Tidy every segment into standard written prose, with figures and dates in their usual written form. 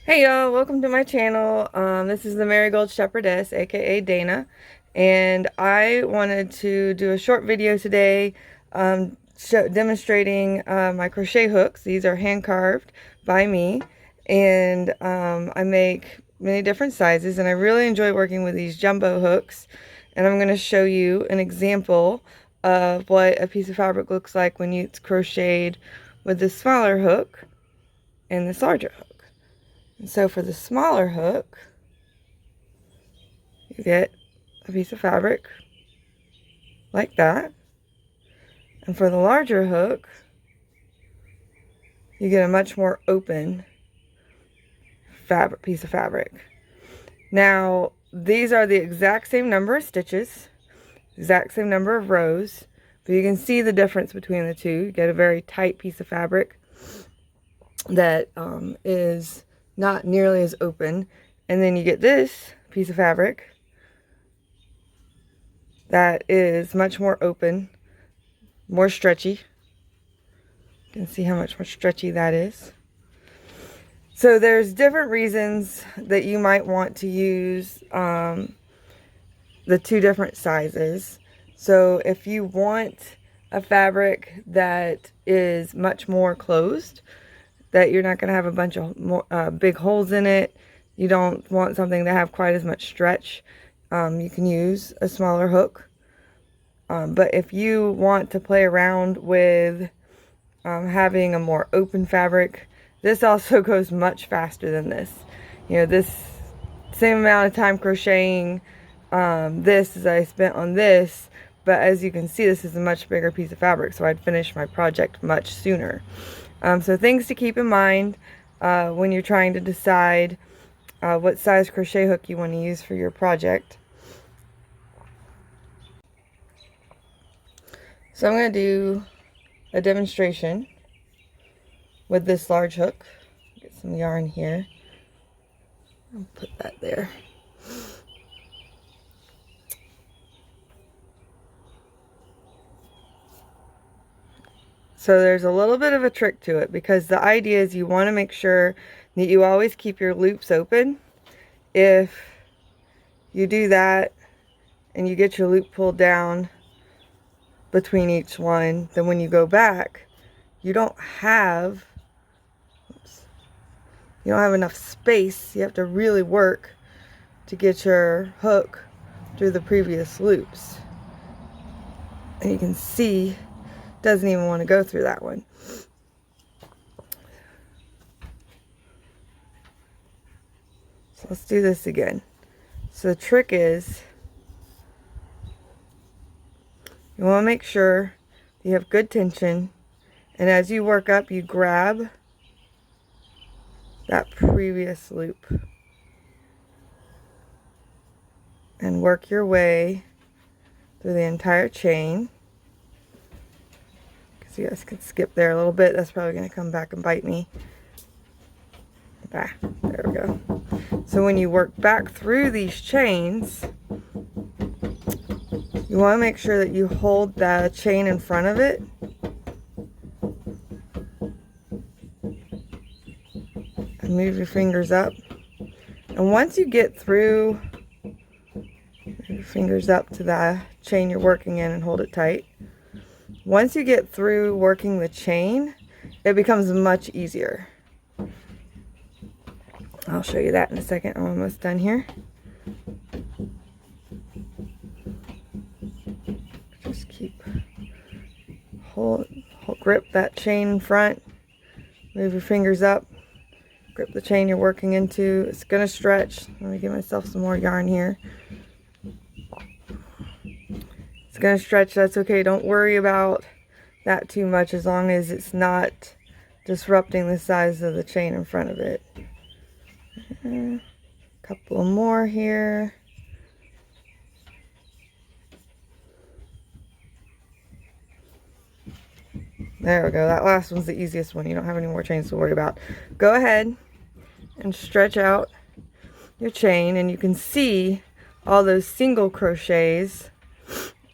Hey y'all, welcome to my channel. This is the Marigold Shepherdess, aka Dana, and I wanted to do a short video today demonstrating my crochet hooks. These are hand carved by me, and I make many different sizes, and I really enjoy working with these jumbo hooks. And I'm going to show you an example of what a piece of fabric looks like when it's crocheted with this smaller hook and this larger hook. And so for the smaller hook, you get a piece of fabric like that. And for the larger hook, you get a much more open piece of fabric. Now, these are the exact same number of stitches, exact same number of rows, but you can see the difference between the two. You get a very tight piece of fabric that is not nearly as open, and then you get this piece of fabric that is much more open, more stretchy. You can see how much more stretchy that is. So there's different reasons that you might want to use the two different sizes. So if you want a fabric that is much more closed, that you're not going to have a bunch of more, big holes in it, you don't want something to have quite as much stretch, you can use a smaller hook. But if you want to play around with having a more open fabric, this also goes much faster than this. You know, this same amount of time crocheting this as I spent on this, but as you can see, this is a much bigger piece of fabric, so I'd finish my project much sooner. So things to keep in mind when you're trying to decide what size crochet hook you want to use for your project. So I'm going to do a demonstration with this large hook. Get some yarn here. I'll put that there. So there's a little bit of a trick to it, because the idea is you want to make sure that you always keep your loops open. If you do that and you get your loop pulled down between each one, then when you go back, you don't have enough space. You have to really work to get your hook through the previous loops. And you can see doesn't even want to go through that one. So let's do this again. So the trick is you want to make sure you have good tension, and as you work up, you grab that previous loop and work your way through the entire chain. So you guys can skip there a little bit. That's probably going to come back and bite me. There we go. So when you work back through these chains, you want to make sure that you hold the chain in front of it. And move your fingers up. And once you get through, move your fingers up to the chain you're working in and hold it tight. Once you get through working the chain, it becomes much easier. I'll show you that in a second. I'm almost done here. Just keep grip that chain in front. Move your fingers up. Grip the chain you're working into. It's going to stretch. Let me give myself some more yarn here. It's going to stretch. That's okay. Don't worry about that too much, as long as it's not disrupting the size of the chain in front of it. A couple more here. There we go. That last one's the easiest one. You don't have any more chains to worry about. Go ahead and stretch out your chain, and you can see all those single crochets.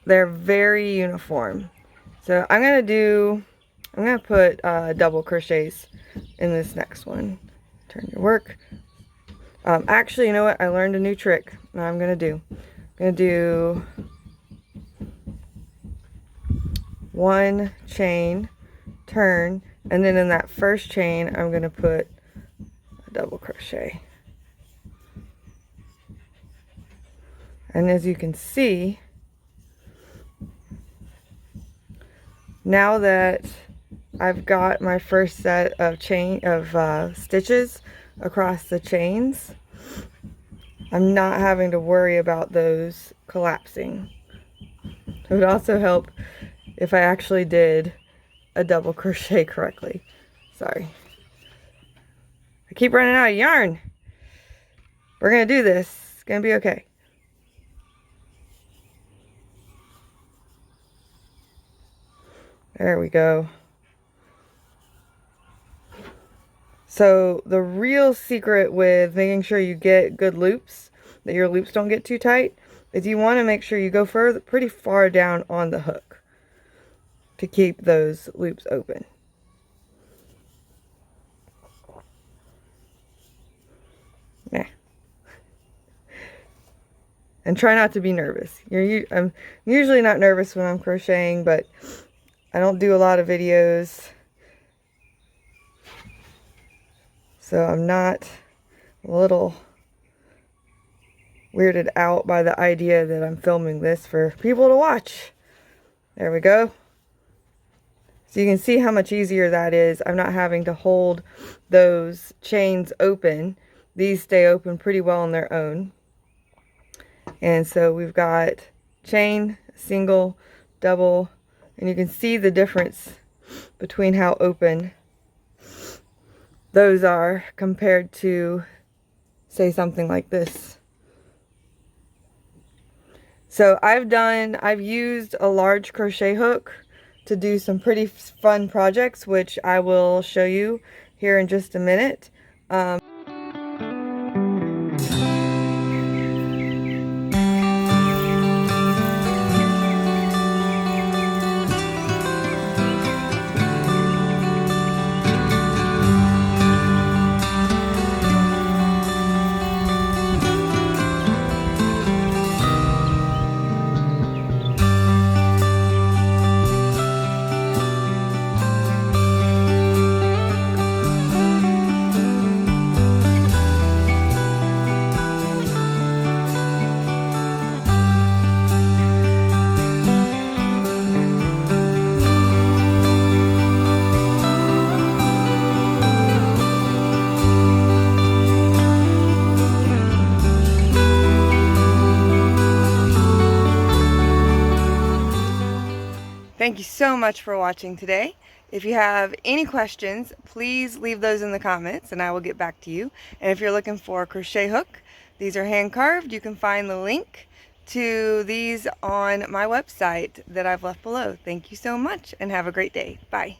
They're very uniform. So I'm going to put double crochets in this next one. Turn your work. Actually, you know what? I learned a new trick. Now I'm going to do. I'm going to do 1 chain, turn, and then in that first chain, I'm going to put a double crochet. And as you can see, now that I've got my first set of stitches across the chains, I'm not having to worry about those collapsing. It would also help if I actually did a double crochet correctly. Sorry. I keep running out of yarn. We're gonna do this. It's gonna be okay. There we go. So the real secret with making sure you get good loops, that your loops don't get too tight, is you want to make sure you go pretty far down on the hook to keep those loops open. Yeah. And try not to be nervous. I'm usually not nervous when I'm crocheting, but I don't do a lot of videos, so I'm not a little weirded out by the idea that I'm filming this for people to watch. There we go. So you can see how much easier that is. I'm not having to hold those chains open. These stay open pretty well on their own. And so we've got chain, single, double, and you can see the difference between how open those are compared to, say, something like this. So I've used a large crochet hook to do some pretty fun projects, which I will show you here in just a minute. Thank you so much for watching today. If you have any questions, please leave those in the comments and I will get back to you. And if you're looking for a crochet hook, these are hand carved. You can find the link to these on my website that I've left below. Thank you so much and have a great day. Bye.